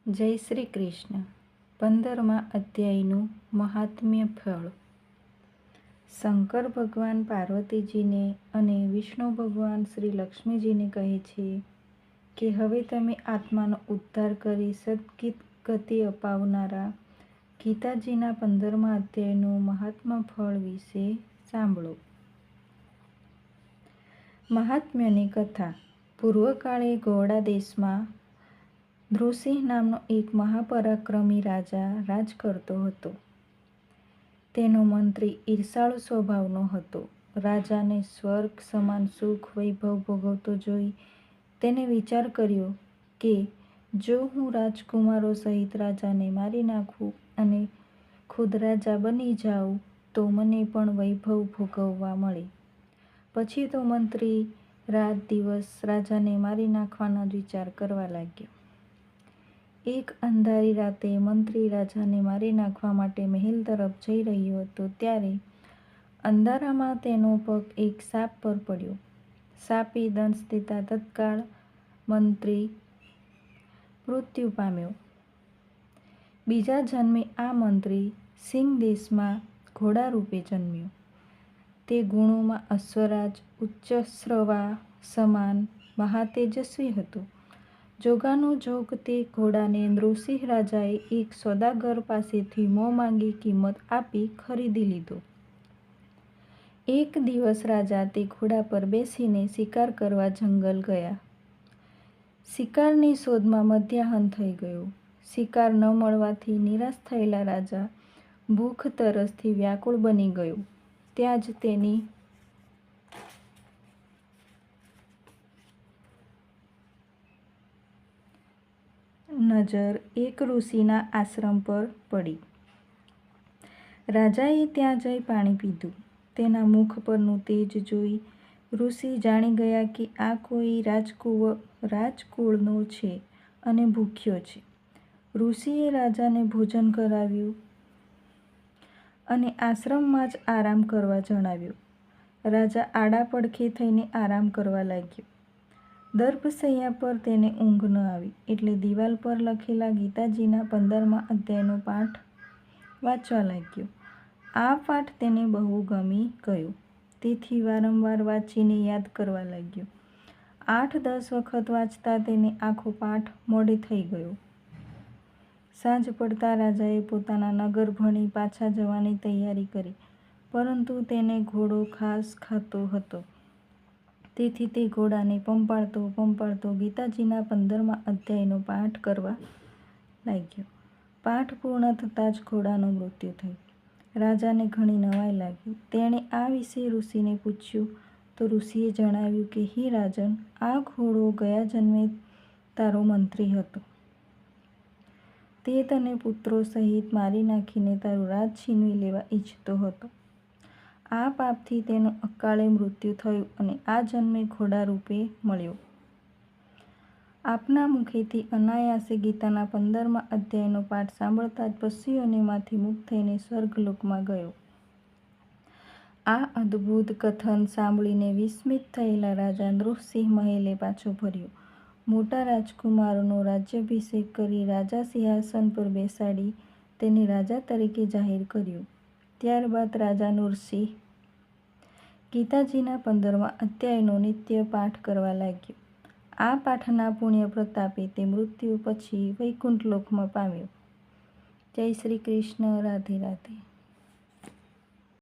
જય શ્રી કૃષ્ણ. 15મા અધ્યાયનું મહાત્મ્ય ફળ. શંકર ભગવાન પાર્વતીજીને અને વિષ્ણુ ભગવાન શ્રી લક્ષ્મીજીને કહે છે કે હવે તમે આત્માનો ઉદ્ધાર કરી સદ્ગતિ અપાવનારા ગીતાજીના 15મા અધ્યાયનું મહાત્મ્ય ફળ વિશે સાંભળો. મહાત્મ્યની કથા. પૂર્વકાળે ગોવડા દેશમાં ધ્રુસિંહ નામનો એક મહાપરાક્રમી રાજા રાજ કરતો હતો. તેનો મંત્રી ઈર્ષાળુ સ્વભાવનો હતો. રાજાને સ્વર્ગ સમાન સુખ વૈભવ ભોગવતો જોઈ તેને વિચાર કર્યો કે જો હું રાજકુમારો સહિત રાજાને મારી નાખું અને ખુદ રાજા બની જાઉં તો મને પણ વૈભવ ભોગવવા મળે. પછી તો મંત્રી રાત દિવસ રાજાને મારી નાખવાના જ વિચાર કરવા લાગ્યો. એક અંધારી રાતે મંત્રી રાજાને મારી નાખવા માટે મહેલ તરફ જઈ રહ્યો હતો ત્યારે અંધારામાં તેનો પગ એક સાપ પર પડ્યો. સાપે દંશ દેતા તત્કાળ મંત્રી મૃત્યુ પામ્યો. બીજા જન્મે આ મંત્રી સિંહ દેશમાં ઘોડા રૂપે જન્મ્યો. તે ગુણોમાં અશ્વરાજ ઉચ્ચશ્રવા સમાન મહાતેજસ્વી હતો. જોગાનો જોગ તે ઘોડાને નૃસિંહ રાજાએ એક સોદાગર પાસેથી મોં માંગી કિંમત આપી ખરીદી લીધો. એક દિવસ રાજા તે ઘોડા પર બેસીને શિકાર કરવા જંગલ ગયા. શિકારની શોધમાં મધ્યાહન થઈ ગયું. શિકાર ન મળવાથી નિરાશ થયેલા રાજા ભૂખ તરસથી વ્યાકુળ બની ગયો. ત્યાં જ તેની નજર એક ઋષિના આશ્રમ પર પડી. રાજાએ ત્યાં જઈ પાણી પીધું. તેના મુખ પરનું તેજ જોઈ ઋષિ જાણી ગયા કે આ કોઈ રાજકુળનો છે અને ભૂખ્યો છે. ઋષિએ રાજાને ભોજન કરાવ્યું અને આશ્રમમાં જ આરામ કરવા જણાવ્યું. રાજા આડા પડખે થઈને આરામ કરવા લાગ્યો. દર્ભશૈયા પર તેને ઊંઘ ન આવી એટલે દિવાલ પર લખેલા ગીતાજીના 15મા અધ્યાયનો પાઠ વાંચવા લાગ્યો. આ પાઠ તેને બહુ ગમી ગયો. તેથી વારંવાર વાંચીને યાદ કરવા લાગ્યો. 8-10 વખત વાંચતા તેને આખો પાઠ મોઢે થઈ ગયો. સાંજ પડતા રાજાએ પોતાના નગર ભણી પાછા જવાની તૈયારી કરી, પરંતુ તેને ઘોડો ઘાસ ખાતો હતો. તેથી તે ઘોડાને પંપાળતો ગીતાજીના 15મા અધ્યાયનો પાઠ કરવા લાગ્યો. પાઠ પૂર્ણ થતાં જ ઘોડાનું મૃત્યુ થયું. રાજાને ઘણી નવાઈ લાગી. તેણે આ વિશે ઋષિને પૂછ્યું તો ઋષિએ જણાવ્યું કે હે રાજન, આ ઘોડો ગયા જન્મે તારો મંત્રી હતો. તે તને પુત્રો સહિત મારી નાખીને તારું રાજ છીનવી લેવા ઈચ્છતો હતો. આ પાપથી તેનું અકાળે મૃત્યુ થયું અને આ જન્મે ઘોડા રૂપે મળ્યો. આપના મુખેથી અનાયાસે ગીતાના 15મા અધ્યાયનો પાઠ સાંભળતા જ પશુઓમાંથી મુક્ત થઈને સ્વર્ગલોકમાં ગયો. આ અદ્ભુત કથન સાંભળીને વિસ્મિત થયેલા રાજા નૃસિંહ મહેલે પાછો ફર્યો. મોટા રાજકુમારનો રાજ્યાભિષેક કરી રાજા સિંહાસન પર બેસાડી તેને રાજા તરીકે જાહેર કર્યો. ત્યારબાદ રાજા નૃસિંહ ગીતાજીના 15મા અધ્યાયનો નિત્ય પાઠ કરવા લાગ્યો. આ પાઠના પુણ્ય પ્રતાપે તે મૃત્યુ પછી વૈકુંઠ લોકમાં પામ્યો. જય શ્રી કૃષ્ણ. રાધે રાધે.